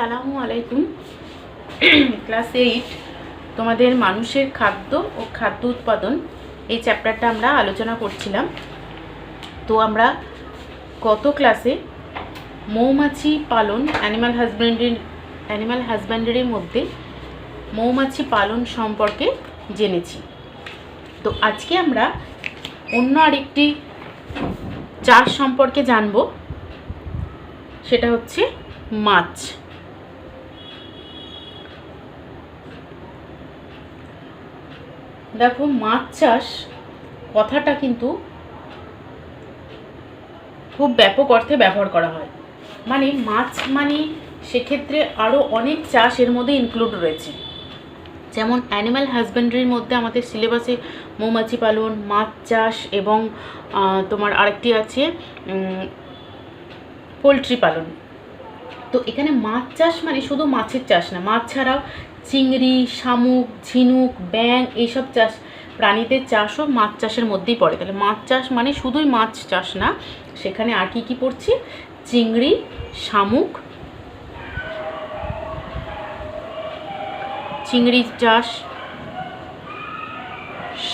আসসালামু আলাইকুম। ক্লাস 8 তোমাদের মানুষের খাদ্য ও খাদ্য উৎপাদন এই চ্যাপ্টারটা আমরা আলোচনা করছিলাম। তো আমরা গত ক্লাসে মৌমাছি পালন অ্যানিমাল হাজব্যান্ডারির মধ্যে মৌমাছি পালন সম্পর্কে জেনেছি। তো আজকে আমরা অন্য আরেকটি চাষ সম্পর্কে জানব, সেটা হচ্ছে মাছ। দেখো, মাছ চাষ কথাটা কিন্তু খুব ব্যাপক অর্থে ব্যবহার করা হয়। মানে মাছ মানে সেক্ষেত্রে আরও অনেক চাষ এর মধ্যে ইনক্লুড রয়েছে। যেমন অ্যানিম্যাল হাজব্যান্ডারির মধ্যে আমাদের সিলেবাসে মৌমাছি পালন, মাছ চাষ এবং তোমার আরেকটি আছে পোলট্রি পালন। তো এখানে মাছ চাষ মানে শুধু মাছের চাষ না, মাছ ছাড়াও চিংড়ি, শামুক, ঝিনুক, ব্যাঙ এইসব চাষ প্রাণীদের চাষও মাছ চাষের মধ্যেই পড়ে। তাহলে মাছ চাষ মানে শুধুই মাছ চাষ না, সেখানে আর কি পড়ছে? চিংড়ি, শামুক, চিংড়ি চাষ,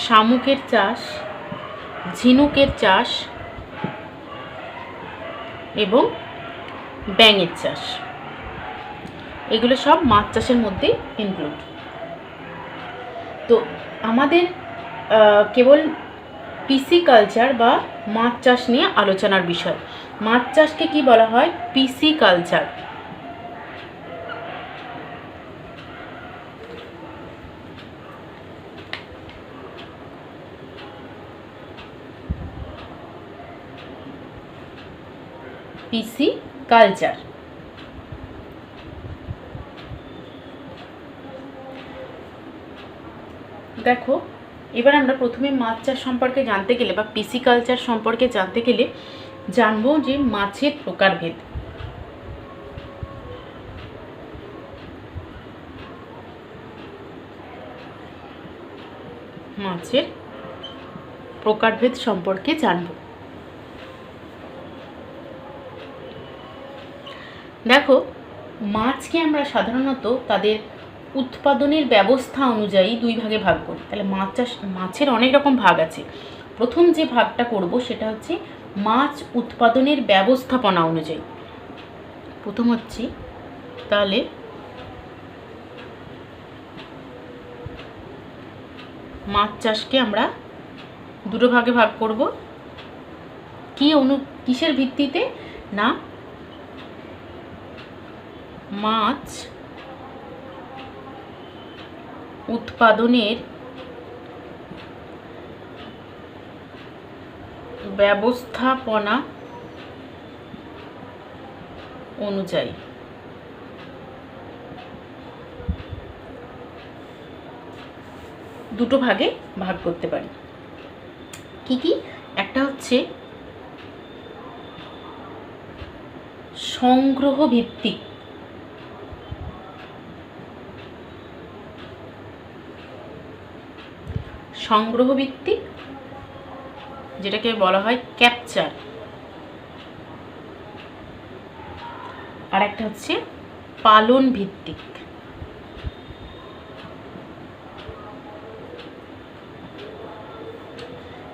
শামুকের চাষ, ঝিনুকের চাষ এবং ব্যাঙের চাষ, এগুলো সব মাছ চাষের মধ্যেই ইনক্লুড। তো আমাদের কেবল পিসিকালচার বা মাছ চাষ নিয়ে আলোচনার বিষয়। মাছ চাষকে কি বলা হয়? পিসিকালচার। পিসিকালচার। দেখো, এবার আমরা প্রথমে মাছ চাষ সম্পর্কে জানতে গেলে বা পিসিকালচার সম্পর্কে জানতে গেলে জানবো যে মাছের প্রকারভেদ। মাছের প্রকারভেদ সম্পর্কে জানবো। দেখো, মাছকে আমরা সাধারণত তাদের উৎপাদনের ব্যবস্থা অনুযায়ী দুই ভাগে ভাগ করি। তাহলে মাছের অনেক রকম ভাগ আছে। প্রথম যে ভাগটা করব সেটা হচ্ছে মাছ উৎপাদনের ব্যবস্থাপনা অনুযায়ী। প্রথম হচ্ছে, তাহলে মাছ চাষকে আমরা দুটো ভাগে ভাগ করব। কিসের ভিত্তিতে? না, মাছ উৎপাদনের ব্যবস্থাপনা অনুযায়ী। দুটো ভাগে ভাগ করতে পারি। কি কি? একটা হচ্ছে সংগ্রহ ভিত্তিক, যেটাকে বলা হয় ক্যাপচার। আর একটা হচ্ছে পালন ভিত্তিক,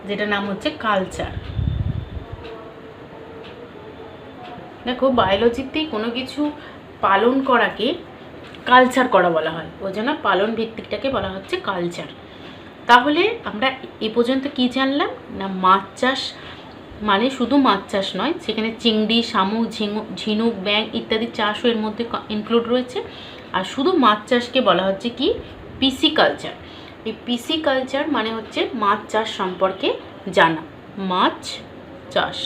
যেটা নাম হচ্ছে কালচার। দেখো, বায়োলজিতেই কোনো কিছু পালন করাকে কালচার করা বলা হয়, ওই জন্য পালন ভিত্তিকটাকে বলা হচ্ছে কালচার। তাহলে আমরা এ পর্যন্ত কি জানলাম? না, মাছ চাষ মানে শুধু মাছ চাষ নয়, সেখানে চিংড়ি, শামুক, ঝিনুক, ব্যাঙ ইত্যাদি চাষও এর মধ্যে ইনক্লুড রয়েছে। আর শুধু মাছ চাষকে বলা হচ্ছে কি? পিসিকালচার। এই পিসিকালচার মানে হচ্ছে মাছ চাষ সম্পর্কে জানা, মাছ চাষ।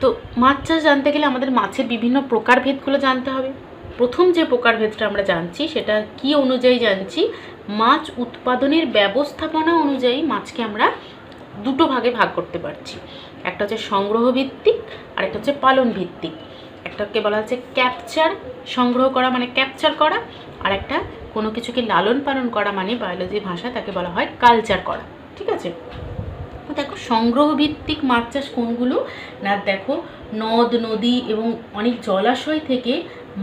তো মাছ চাষ জানতে গেলে আমাদের মাছের বিভিন্ন প্রকারভেদগুলো জানতে হবে। প্রথম যে প্রকারভেদটা আমরা জানছি সেটা কি অনুযায়ী জানছি? মাছ উৎপাদনের ব্যবস্থাপনা অনুযায়ী মাছকে আমরা দুটো ভাগে ভাগ করতে পারছি। একটা হচ্ছে সংগ্রহ ভিত্তিক আর একটা হচ্ছে পালন ভিত্তিক। একটাকে বলা হচ্ছে ক্যাপচার, সংগ্রহ করা মানে ক্যাপচার করা, আর একটা কোনো কিছুকে লালন পালন করা মানে বায়োলজি ভাষা তাকে বলা হয় কালচার করা। ঠিক আছে? দেখো সংগ্রহ ভিত্তিক মাছ চাষ কোনগুলো না, দেখো নদ নদী এবং অনেক জলাশয় থেকে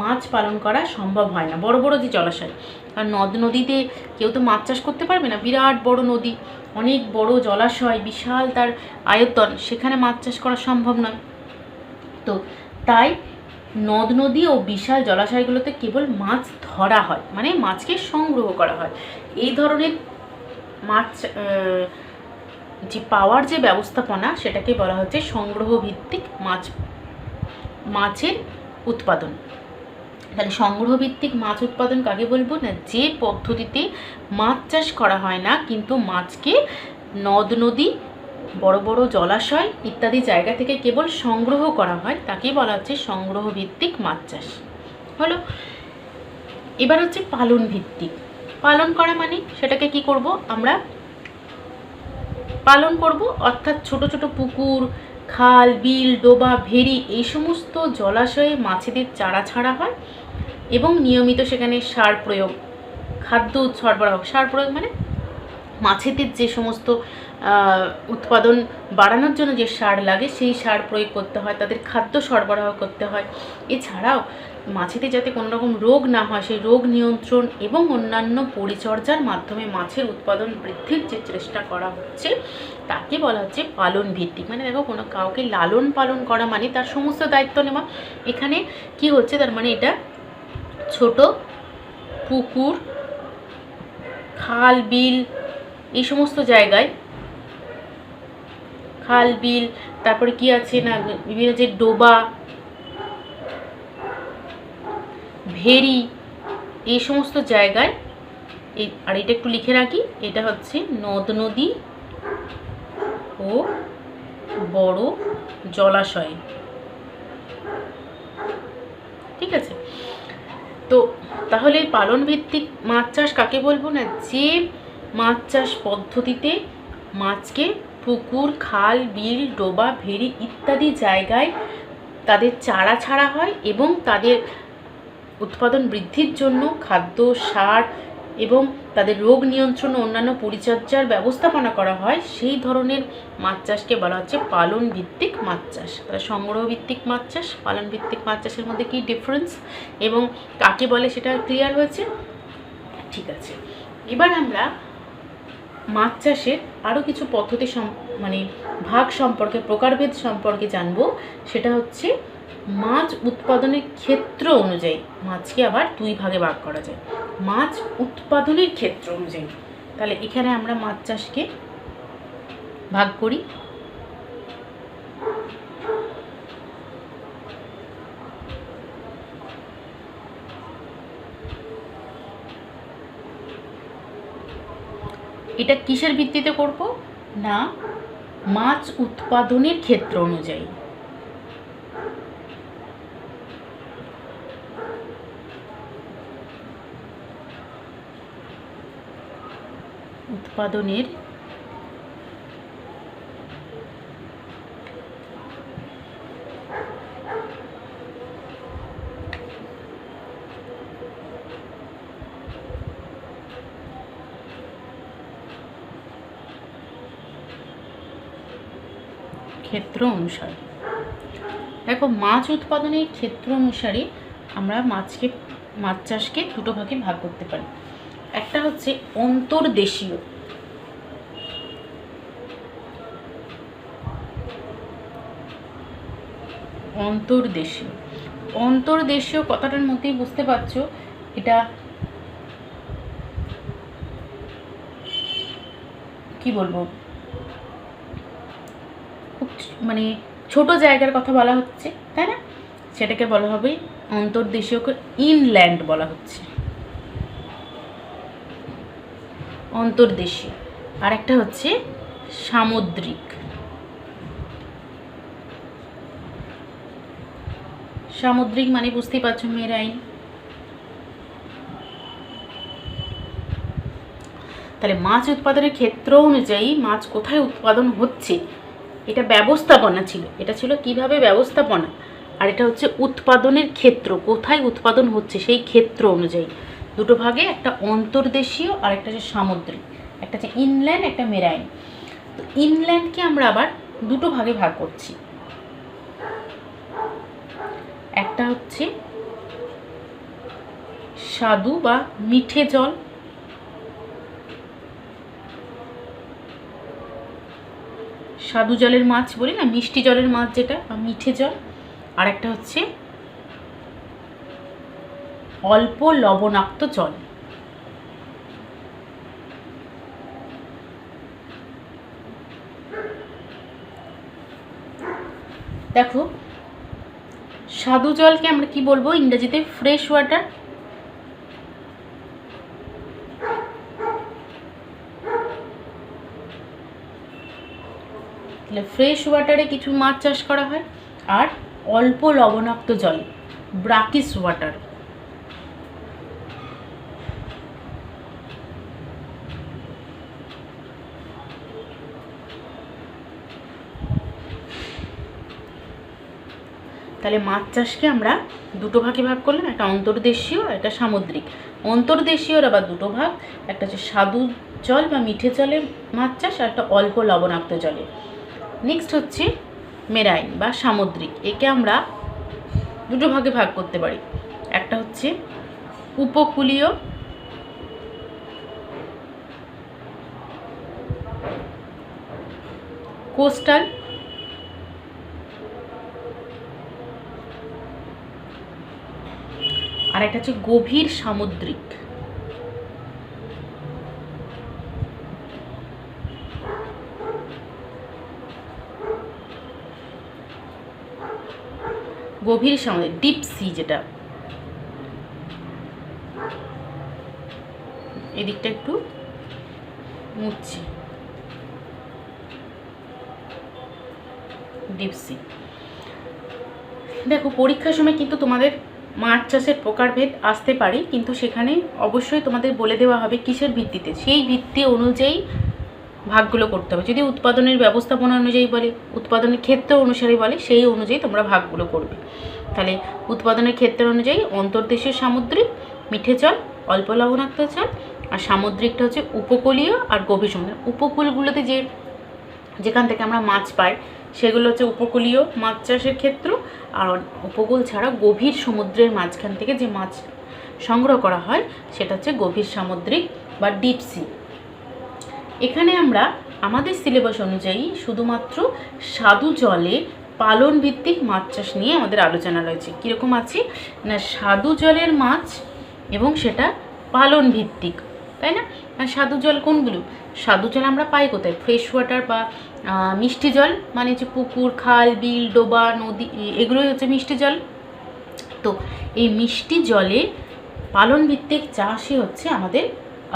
মাছ পালন করা সম্ভব হয় না, বড় বড় যে জলাশয়। আর নদ নদীতে কেউ তো মাছ চাষ করতে পারবে না, বিরাট বড় নদী, অনেক বড় জলাশয়, বিশাল তার আয়তন, সেখানে মাছ চাষ করা সম্ভব নয়। তো তাই নদ নদী ও বিশাল জলাশয়গুলোতে কেবল মাছ ধরা হয়, মানে মাছকে সংগ্রহ করা হয়। এই ধরনের মাছ যে পাওয়ার যে ব্যবস্থাপনা, সেটাকে বলা হচ্ছে সংগ্রহ ভিত্তিক মাছের উৎপাদন। তাহলে সংগ্রহ ভিত্তিক মাছ উৎপাদন কাকে বলবো না, যে পদ্ধতিতে মাছ চাষ করা হয় না কিন্তু মাছকে নদ নদী, বড় বড় জলাশয় ইত্যাদি জায়গা থেকে কেবল সংগ্রহ করা হয়, তাকেই বলা হচ্ছে সংগ্রহ ভিত্তিক মাছ চাষ। হলো। এবার হচ্ছে পালন ভিত্তিক। পালন করা মানে সেটাকে কি করব, আমরা পালন করব, অর্থাৎ ছোট ছোট পুকুর, খাল, বিল, ডোবা, ভেরি এই সমস্ত জলাশয়ে মাছেদের চারা ছাড়া হয় এবং নিয়মিত সেখানে সার প্রয়োগ, খাদ্য সরবরাহ। সার প্রয়োগ মানে মাছেদের যে সমস্ত উৎপাদন বাড়ানোর জন্য যে সার লাগে সেই সার প্রয়োগ করতে হয়, তাদের খাদ্য সরবরাহ করতে হয়। এছাড়াও মাছেদের যাতে কোনো রকম রোগ না হয় সেই রোগ নিয়ন্ত্রণ এবং অন্যান্য পরিচর্যার মাধ্যমে মাছের উৎপাদন বৃদ্ধির যে চেষ্টা করা হচ্ছে তাকে বলা হচ্ছে পালন ভিত্তিক। মানে দেখো, কোনো কাউকে লালন পালন করা মানে তার সমস্ত দায়িত্ব নেওয়া। এখানে কি হচ্ছে, তার মানে এটা ছোট পুকুর, খাল, বিল এই সমস্ত জায়গায়, খাল, বিল, তারপরে কি আছে না বিভিন্ন যে ডোবা, ভেরি এই সমস্ত জায়গায়, আর এটা একটু লিখে রাখি, এটা হচ্ছে নদ নদী ও বড় জলাশয়। ঠিক আছে, তো তাহলে পালন ভিত্তিক মাছ চাষ কাকে বলবো না, যে মাছ চাষ পদ্ধতিতে মাছকে পুকুর, খাল, বিল, ডোবা, ভেরি ইত্যাদি জায়গায় তাদের চারা ছাড়া হয় এবং তাদের উৎপাদন বৃদ্ধির জন্য খাদ্য, সার এবং তাদের রোগ নিয়ন্ত্রণ ও অন্যান্য পরিচর্যার ব্যবস্থাপনা করা হয়, সেই ধরনের মাছ চাষকে বলা হচ্ছে পালন ভিত্তিক মাছ চাষ। তাহলে সংগ্রহ ভিত্তিক মাছ চাষ, পালন ভিত্তিক মাছ চাষের মধ্যে কী ডিফারেন্স এবং কাকে বলে সেটা ক্লিয়ার হয়েছে? ঠিক আছে, এবার আমরা মাছ চাষের আরও কিছু পদ্ধতি মানে ভাগ সম্পর্কে, প্রকারভেদ সম্পর্কে জানবো। সেটা হচ্ছে মাছ উৎপাদনের ক্ষেত্র অনুযায়ী মাছকে আবার দুই ভাগে ভাগ করা যায়, মাছ উৎপাদনের ক্ষেত্র অনুযায়ী। তাহলে এখানে আমরা মাছ চাষকে ভাগ করি এটা কিসের ভিত্তিতে করব না, মাছ উৎপাদনের ক্ষেত্র অনুযায়ী। উৎপাদনের ক্ষেত্র অনুসারে। দেখো, মাছ উৎপাদনের ক্ষেত্র অনুসারে আমরা মাছ চাষকে দুটো ভাগে ভাগ করতে পারি। একটা হচ্ছে অন্তর্দেশীয়, অন্তর্দেশীয় কথাটার মধ্যেই বুঝতে পারছো এটা কি বলবো, খুব মানে ছোট জায়গার কথা বলা হচ্ছে, তাই না? সেটাকে বলা হবে অন্তর্দেশীয়কে ইনল্যান্ড বলা হচ্ছে, অন্তর্দেশীয়। আর একটা হচ্ছে সামুদ্রিক। সামুদ্রিক মানে বুঝতেই পারছো মেরাইন। তাহলে মাছ উৎপাদনের ক্ষেত্র অনুযায়ী মাছ কোথায় উৎপাদন হচ্ছে এটা ব্যবস্থাপনা ছিল, এটা ছিল কিভাবে ব্যবস্থাপনা, আর এটা হচ্ছে উৎপাদনের ক্ষেত্র, কোথায় উৎপাদন হচ্ছে সেই ক্ষেত্র অনুযায়ী। দুটো ভাগে, একটা অন্তর্দেশীয় আর একটা হচ্ছে সামুদ্রিক, একটা হচ্ছে ইনল্যান্ড, একটা মেরাইন। তো ইনল্যান্ডকে আমরা আবার দুটো ভাগে ভাগ করছি। একটা হচ্ছে স্বাদু বা মিঠে জল, স্বাদু জলের মাছ বলি না, মিষ্টি জলের মাছ যেটা, বা মিঠে জল। আর একটা হচ্ছে অল্প লবণাক্ত জল। দেখো, স্বাদু জলকে আমরা কি বলবো ইংরেজিতে? Fresh water. তাহলে ফ্রেশ ওয়াটারে কিছু মাছ চাষ করা হয়। আর অল্প লবণাক্ত জল, ব্রাকিশ ওয়াটার। তাহলে মাছ চাষকে আমরা দুটো ভাগে ভাগ করলাম, একটা অন্তর্দেশীয়, একটা সামুদ্রিক। অন্তর্দেশীয়র আবার দুটো ভাগ, একটা হচ্ছে স্বাদু জল বা মিঠে জলের মাছ চাষ, আর একটা অল্প লবণাক্ত জলে। নেক্সট হচ্ছে মেরাইন বা সামুদ্রিক। একে আমরা দুটো ভাগে ভাগ করতে পারি, একটা হচ্ছে উপকূলীয়, কোস্টাল, আর একটা হচ্ছে গভীর সামুদ্রিক। গভীর সামুদ্রিক, ডিপ সি যেটা। এদিকটা একটু মুছছি, ডিপ সি। দেখো, পরীক্ষার সময় কিন্তু তোমাদের মাছ চাষের প্রকারভেদ আসতে পারে, কিন্তু সেখানে অবশ্যই তোমাদের বলে দেওয়া হবে কিসের ভিত্তিতে, সেই ভিত্তি অনুযায়ী ভাগগুলো করতে হবে। যদি উৎপাদনের ব্যবস্থাপনা অনুযায়ী বলে, উৎপাদনের ক্ষেত্র অনুসারে বলে, সেই অনুযায়ী তোমরা ভাগগুলো করবে। তাহলে উৎপাদনের ক্ষেত্র অনুযায়ী অন্তর্দেশীয় সামুদ্রিক, মিঠে জল, অল্প লবণাক্ত জল। আর সামুদ্রিকটা হচ্ছে উপকূলীয় আর গভীর সমুদ্র। উপকূলগুলোতে যেখান থেকে আমরা মাছ পাই সেগুলো হচ্ছে উপকূলীয় মাছ চাষের ক্ষেত্র। আর উপকূল ছাড়া গভীর সমুদ্রের মাঝখান থেকে যে মাছ সংগ্রহ করা হয় সেটা হচ্ছে গভীর সামুদ্রিক বা ডিপ সি। এখানে আমরা আমাদের সিলেবাস অনুযায়ী শুধুমাত্র স্বাদু জলে পালন ভিত্তিক মাছ চাষ নিয়ে আমাদের আলোচনা রয়েছে। কীরকম আছে না, স্বাদু জলের মাছ এবং সেটা পালন ভিত্তিক, তাই না? আর স্বাদু জল কোনগুলো? স্বাদু জল আমরা পাই কোথায়? ফ্রেশ ওয়াটার বা মিষ্টি জল, মানে হচ্ছে পুকুর, খাল, বিল, ডোবা, নদী, এগুলোই হচ্ছে মিষ্টি জল। তো এই মিষ্টি জলে পালন ভিত্তিক চাষই হচ্ছে আমাদের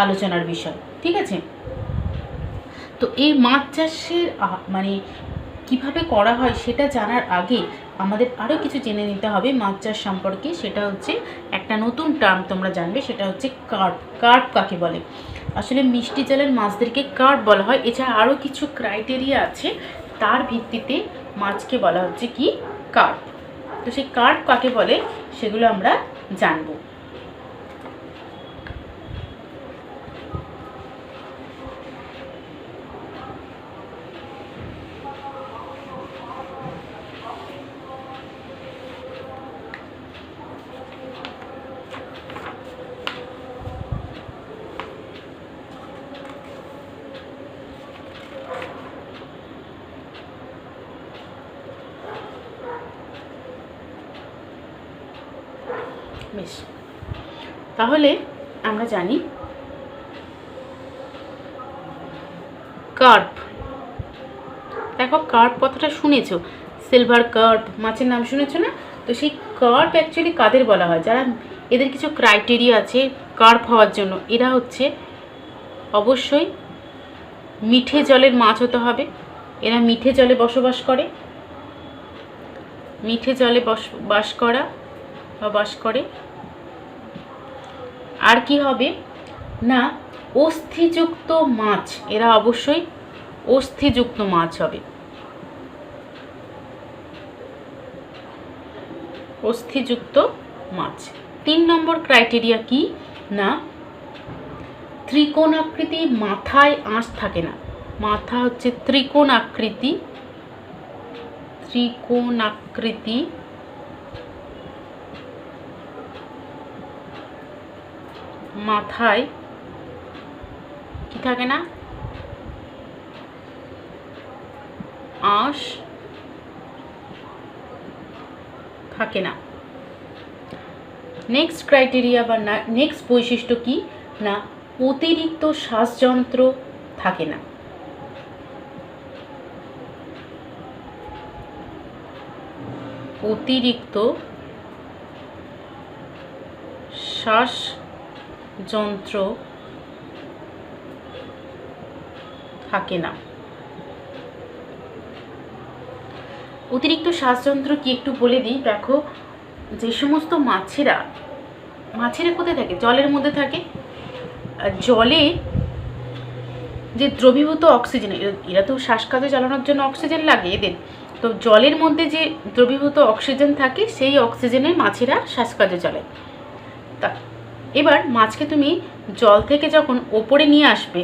আলোচনার বিষয়, ঠিক আছে? তো এই মাছ চাষের মানে কিভাবে করা হয় সেটা জানার আগে আমাদের আরও কিছু জেনে নিতে হবে মাছ চাষ সম্পর্কে। সেটা হচ্ছে একটা নতুন টার্ম তোমরা জানবে, সেটা হচ্ছে কার্প। কার্প কাকে বলে? আসলে মিষ্টি জলের মাছদেরকে কার্প বলা হয়। এছাড়া আরও কিছু ক্রাইটেরিয়া আছে, তার ভিত্তিতে মাছকে বলা হচ্ছে কি কার্প। তো সেই কার্প কাকে বলে সেগুলো আমরা জানবো। বেশ, তাহলে আমরা জানি কার্প। দেখো, কার্প কথাটা শুনেছো, সিলভার কার্প মাছের নাম শুনেছো না? তো সেই কার্প অ্যাকচুয়ালি কাদের বলা হয়? যারা, এদের কিছু ক্রাইটেরিয়া আছে কার্প হওয়ার জন্য। এরা হচ্ছে অবশ্যই মিঠে জলের মাছ হতে হবে। এরা মিঠে জলে বসবাস করে, মিঠে জলে বাস করে। আর কি হবে না, অস্থিযুক্ত মাছ। এরা অবশ্যই অস্থিযুক্ত মাছ হবে, অস্থিযুক্ত মাছ। 3 নম্বর ক্রাইটেরিয়া কি না, ত্রিকোণাকৃতি মাথায় আঁশ থাকে না। মাথা হচ্ছে ত্রিকোণ আকৃতি, মাথায় কি থাকে না, আঁশ থাকে না। নেক্সট ক্রাইটেরিয়া বা নেক্সট বৈশিষ্ট্য কি না, অতিরিক্ত শ্বাসযন্ত্র থাকে না। অতিরিক্ত শ্বাসযন্ত্র থাকে না। অতিরিক্ত শ্বাসযন্ত্র কি একটু বলে দিই। দেখো, যে সমস্ত মাছেরা কোথায় থাকে, জলের মধ্যে থাকে। আর জলে যে দ্রবীভূত অক্সিজেন, এরা তো শ্বাসকার্য চালানোর জন্য অক্সিজেন লাগে এদের, তো জলের মধ্যে যে দ্রবীভূত অক্সিজেন থাকে সেই অক্সিজেনে মাছেরা শ্বাসকার্য চালায়। তা এবার মাছকে তুমি জল থেকে যখন ওপরে নিয়ে আসবে,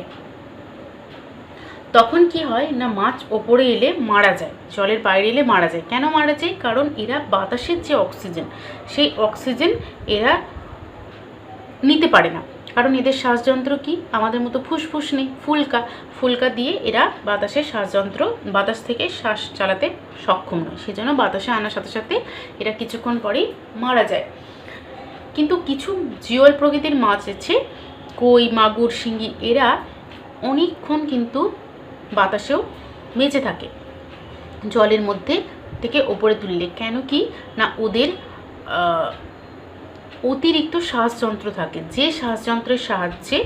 তখন কি হয় না, মাছ ওপরে এলে মারা যায়, জলের বাইরে এলে মারা যায়। কেন মারা যায়? কারণ এরা বাতাসের যে অক্সিজেন, সেই অক্সিজেন এরা নিতে পারে না। কারণ এদের শ্বাসযন্ত্র কি আমাদের মতো ফুসফুস নেই, ফুলকা দিয়ে এরা বাতাস থেকে শ্বাস চালাতে সক্ষম নয়, সেজন্য বাতাসে আনার সাথে সাথে এরা কিছুক্ষণ পরেই মারা যায়। কিন্তু কিছু জিওল প্রকৃতির মাছ আছে, কই, মাগুর, শিঙ্গি, এরা অনেকক্ষণ কিন্তু বাতাসেও বেঁচে থাকে জলের মধ্যে থেকে ওপরে তুললে। কেন কি না, ওদের অতিরিক্ত শ্বাসযন্ত্র থাকে, যে শ্বাসযন্ত্রের সাহায্যে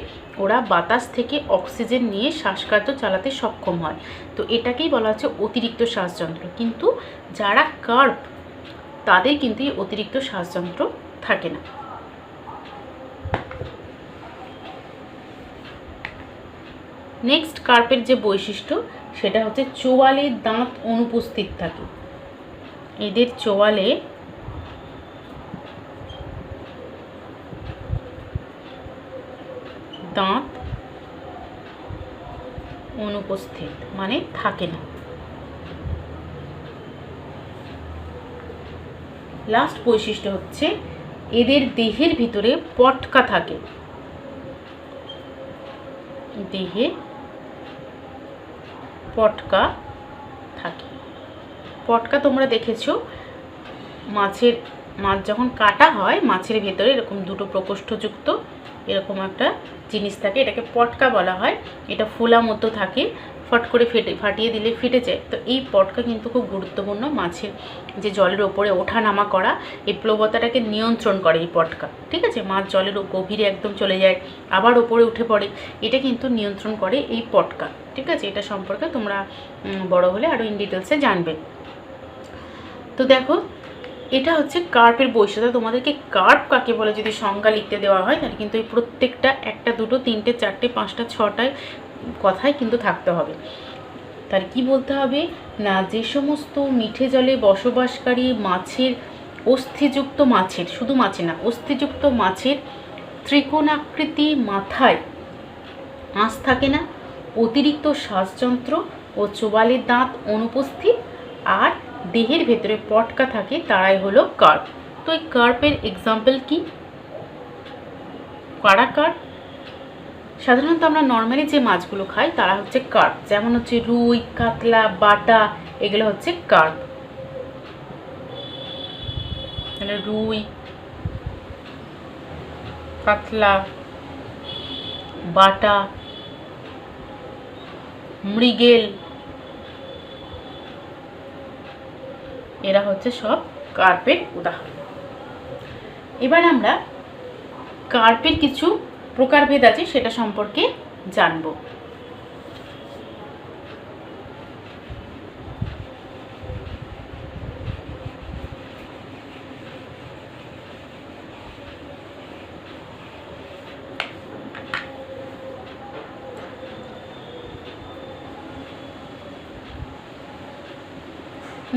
ওরা বাতাস থেকে অক্সিজেন নিয়ে শ্বাসকার্য চালাতে সক্ষম হয়। তো এটাকেই বলা হচ্ছে অতিরিক্ত শ্বাসযন্ত্র। কিন্তু যারা কার্প, তাদের কিন্তু এই অতিরিক্ত শ্বাসযন্ত্র থাকে না। নেক্সট কার্পের যে বৈশিষ্ট্য সেটা হচ্ছে চোয়ালে দাঁত অনুপস্থিত থাকে। এদের চোয়ালে দাঁত অনুপস্থিত মানে থাকে না। লাস্ট বৈশিষ্ট্য হচ্ছে এদের দেহের ভিতরে পটকা থাকে। দেহে পটকা থাকে। পটকা তোমরা দেখেছো, মাছ যখন কাটা হয়, মাছের ভেতরে এরকম দুটো প্রকোষ্ঠযুক্ত এরকম একটা জিনিস থাকে, এটাকে পটকা বলা হয়। এটা ফোলা মতো থাকে, ফট করে ফাটিয়ে দিলে ফেটে যায়। তো এই পটকা কিন্তু খুব গুরুত্বপূর্ণ, মাছের যে জলের ওপরে ওঠা নামা করা, এই প্লবতাটাকে নিয়ন্ত্রণ করে এই পটকা। ঠিক আছে, মাছ জলের গভীরে একদম চলে যায়, আবার ওপরে উঠে পড়ে, এটা কিন্তু নিয়ন্ত্রণ করে এই পটকা। ঠিক আছে, এটা সম্পর্কে তোমরা বড় হলে আরও ইন ডিটেলসে জানবে। তো দেখো, এটা হচ্ছে কার্পের বৈশিষ্ট্য। তোমাদেরকে কার্প কাকে বলে যদি সংজ্ঞা লিখতে দেওয়া হয়, তাহলে কিন্তু এই প্রত্যেকটা 1, 2, 3, 4, 5, 6টায় কথাই কিন্তু থাকতে হবে। তার কি বলতে হবে না, যে সমস্ত মিঠে জলে বসবাসকারী মাছের, অস্থিযুক্ত মাছের, শুধু মাছে না, অস্থিযুক্ত মাছের ত্রিকোণাকৃতি মাথায় আঁশ থাকে না, অতিরিক্ত শ্বাসযন্ত্র ও চোয়ালের দাঁত অনুপস্থিত, আর দেহের ভেতরে পটকা থাকে, তারাই হলো কার্প। তো এই কার্পের এক্সাম্পল কি, কারা কার্প? সাধারণত আমরা নর্মালি যে মাছগুলো খাই তারা হচ্ছে কার্প, যেমন হচ্ছে রুই, কাতলা, বাটা, এগুলো হচ্ছে কার্প। রুই, কাতলা, বাটা, মৃগেল, এরা হচ্ছে সব কার্পের উদাহরণ। এবার আমরা কার্পের কিছু প্রকারভেদ আছে সেটা সম্পর্কে জানব।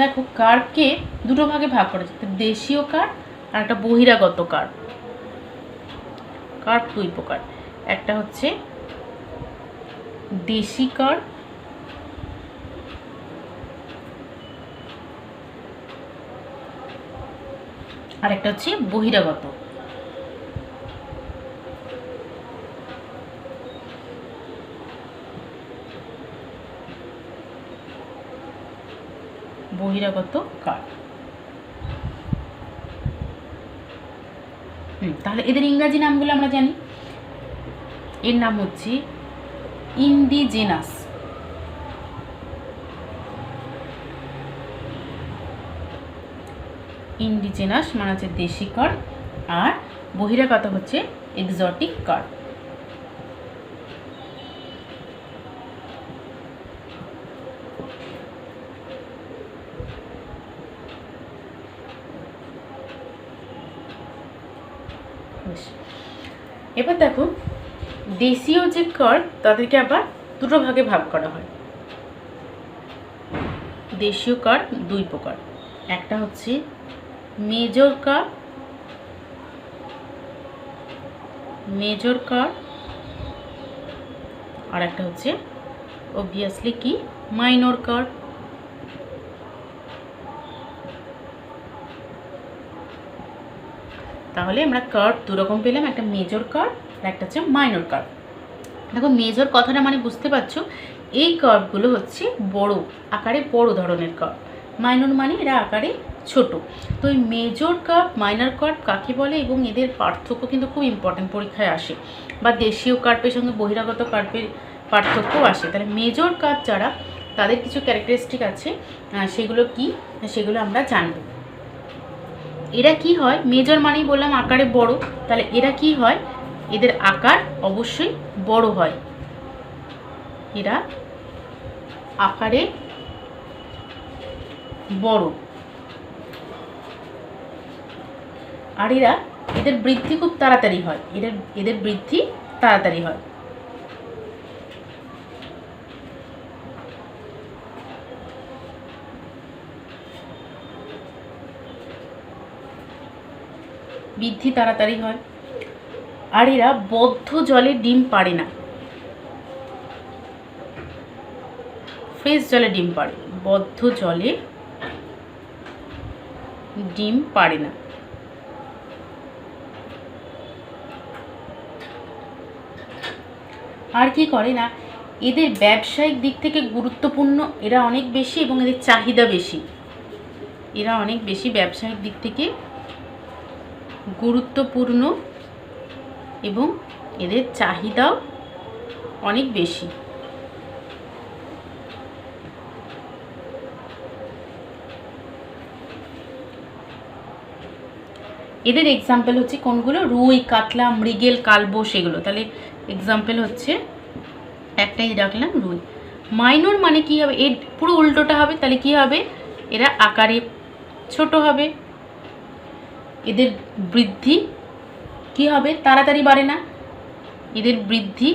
দেখো, কার্পকে দুটো ভাগে ভাগ করা যায়, দেশীয় কার্প আর একটা বহিরাগত কার্প। কার্প দুই প্রকার, একটা হচ্ছে দেশি কার্প আর একটা হচ্ছে বহিরাগত। বহিরাগত কার্ড। তাহলে এদের ইংরাজি নামগুলো আমরা জানি। এর নাম হচ্ছে ইন্ডিজেনাস। ইন্ডিজেনাস মানে হচ্ছে দেশি কার্ড, আর বহিরাগত হচ্ছে এক্সোটিক কার্ড। এবার দেখো, দেশীয় যে কার্ড তাদেরকে আবার দুটো ভাগে ভাগ করা হয়। দেশীয় কার্ড দুই প্রকার, একটা হচ্ছে মেজর কার্ড, আর একটা হচ্ছে অবভিয়াসলি কি মাইনর কার্ড। তাহলে আমরা কার্ড দুরকম পেলাম, একটা মেজর কার্ড আর একটা হচ্ছে মাইনর কার্ড। দেখো মেজর কথাটা মানে বুঝতে পারছো, এই কার্ডগুলো হচ্ছে বড় আকারে, বড় ধরনের কার্ড। মাইনর মানে এরা আকারে ছোট। তো এই মেজর কার্ড মাইনর কার্ড কাকে বলে এবং এদের পার্থক্য কিন্তু খুব ইম্পর্টেন্ট, পরীক্ষায় আসে, বা দেশীয় কার্পের সঙ্গে বহিরাগত কার্পের পার্থক্যও আসে। তাহলে মেজর কার্প যারা, তাদের কিছু ক্যারেক্টারিস্টিক আছে, সেগুলো কি সেগুলো আমরা জানব। এরা কি হয়, মেজর মানেই বললাম আকারে বড়, তাহলে এরা কি হয়, এদের আকার অবশ্যই বড় হয়। এরা আকারে বড়, আর এদের বৃদ্ধি খুব তাড়াতাড়ি হয়। এদের বৃদ্ধি তাড়াতাড়ি হয়। বৃদ্ধি তাড়াতাড়ি হয়। আর এরা বদ্ধ জলে ডিম পাড়ে না, ফ্রেশ জলে ডিম পাড়ে, বদ্ধ জলে ডিম পাড়ে না। আর কি করে না, এদের ব্যবসায়িক দিক থেকে গুরুত্বপূর্ণ, এরা অনেক বেশি এবং এদের চাহিদা বেশি। এরা অনেক বেশি ব্যবসায়িক দিক থেকে গুরুত্বপূর্ণ এবং এদের চাহিদাও অনেক বেশি। এদের এক্সাম্পল হচ্ছে কোনগুলো, রুই, কাতলা, মৃগেল, কালবো, সেগুলো। তাহলে এক্সাম্পল হচ্ছে একটাই রাখলাম, রুই। মাইনর মানে কি হবে, এর পুরো উল্টোটা হবে। তাহলে কি হবে, এরা আকারে ছোট হবে, এদের বৃদ্ধি কি হবে, তাড়াতাড়ি বাড়ে না, এদের বৃদ্ধি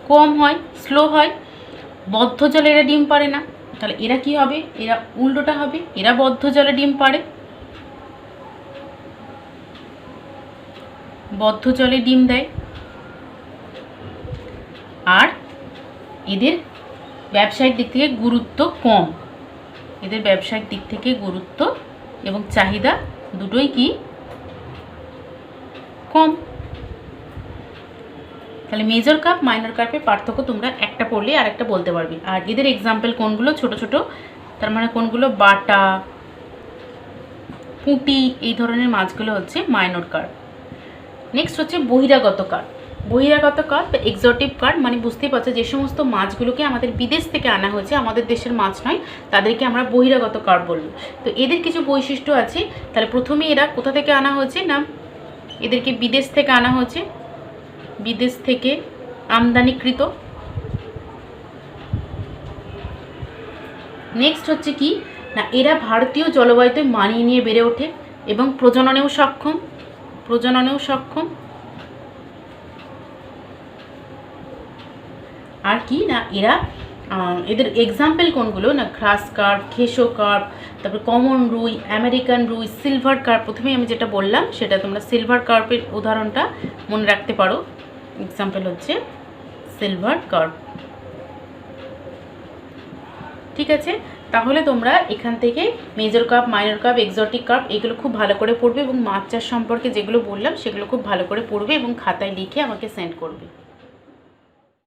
কম হয়, স্লো হয়। বদ্ধ জলে এরা ডিম পাড়ে না, তাহলে এরা কি হবে, এরা উল্টোটা হবে, এরা বদ্ধ জলে ডিম পাড়ে, বদ্ধ জলে ডিম দেয়। আর এদের ব্যবসায়িক দিক থেকে গুরুত্ব কম, এদের ব্যবসায়িক দিক থেকে গুরুত্ব এবং চাহিদা দুটোই কি কম। তাহলে মেজর কার্প মাইনর কার্পের পার্থক্য তোমরা একটা পড়লে আর একটা বলতে পারবে। আর এদের এক্সাম্পল কোনগুলো, ছোট ছোট, তার মানে কোনগুলো, বাটা, পুঁটি, এই ধরনের মাছগুলো হচ্ছে মাইনর কার্প। নেক্সট হচ্ছে বহিরাগত কার্প। বহিরাগত কার্প এক্সোটিক কার্প মানে বুঝতেই পারছো, যে সমস্ত মাছগুলোকে আমাদের বিদেশ থেকে আনা হয়েছে, আমাদের দেশের মাছ নয়, তাদেরকে আমরা বহিরাগত কার্প বলবো। তো এদের কিছু বৈশিষ্ট্য আছে। তাহলে প্রথমে এরা কোথা থেকে আনা হয়েছে না, এদেরকে বিদেশ থেকে আনা হয়েছে, বিদেশ থেকে আমদানিকৃত। নেক্সট হচ্ছে কি না, এরা ভারতীয় জলবায়ুতে মানিয়ে নিয়ে বেড়ে ওঠে এবং প্রজননেও সক্ষম। আর কি না, এদের এক্সাম্পল কোনগুলো না, গ্রাস কার্প, খেসো কার্প, তারপর কমন রুই, আমেরিকান রুই, সিলভার কার্প। প্রথমে আমি যেটা বললাম সেটা তোমরা সিলভার কার্পের উদাহরণটা মনে রাখতে পারো। এক্সাম্পল হচ্ছে সিলভার কার্প। ঠিক আছে, তাহলে তোমরা এখান থেকে major cup, minor cup, exotic cup এগুলো খুব ভালো করে পড়বে এবং মাছ চাষ সম্পর্কে যেগুলো বললাম সেগুলো খুব ভালো করে পড়বে এবং খাতায় লিখে আমাকে সেন্ড করবে।